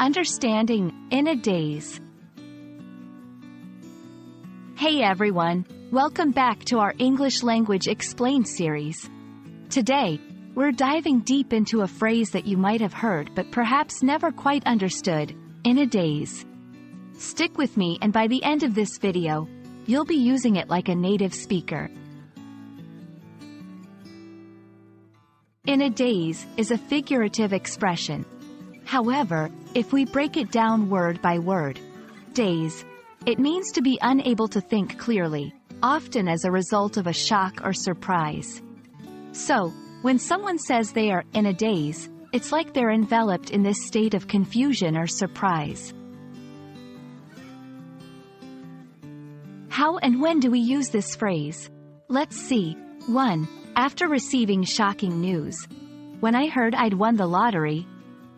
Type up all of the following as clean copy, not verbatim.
Understanding in a daze. Hey everyone, welcome back to our English Language Explained series. Today, we're diving deep into a phrase that you might have heard but perhaps never quite understood, in a daze. Stick with me, and by the end of this video, you'll be using it like a native speaker. In a daze is a figurative expression. However, if we break it down word by word, daze, it means to be unable to think clearly, often as a result of a shock or surprise. So, when someone says they are in a daze, it's like they're enveloped in this state of confusion or surprise. How and when do we use this phrase? Let's see. 1. After receiving shocking news. When I heard I'd won the lottery,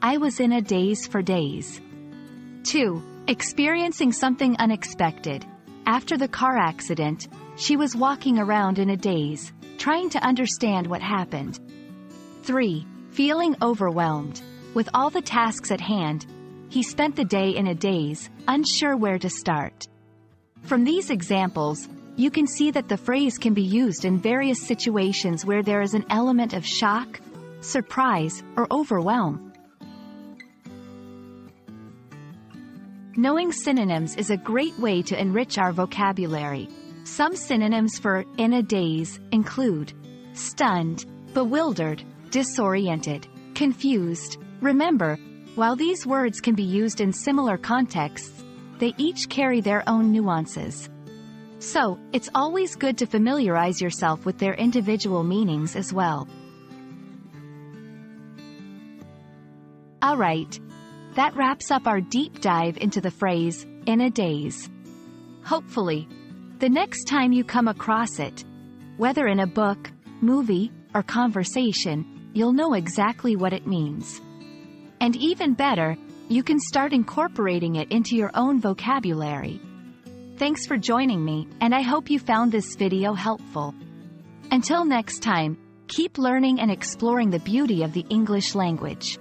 I was in a daze for days. 2. Experiencing something unexpected. After the car accident, she was walking around in a daze, trying to understand what happened. 3. Feeling overwhelmed. With all the tasks at hand, he spent the day in a daze, unsure where to start. From these examples, you can see that the phrase can be used in various situations where there is an element of shock, surprise, or overwhelm. Knowing synonyms is a great way to enrich our vocabulary. Some synonyms for in a daze include stunned, bewildered, disoriented, confused. Remember, while these words can be used in similar contexts, they each carry their own nuances. So, it's always good to familiarize yourself with their individual meanings as well. Alright, that wraps up our deep dive into the phrase, in a daze. Hopefully, the next time you come across it, whether in a book, movie, or conversation, you'll know exactly what it means. And even better, you can start incorporating it into your own vocabulary. Thanks for joining me, and I hope you found this video helpful. Until next time, keep learning and exploring the beauty of the English language.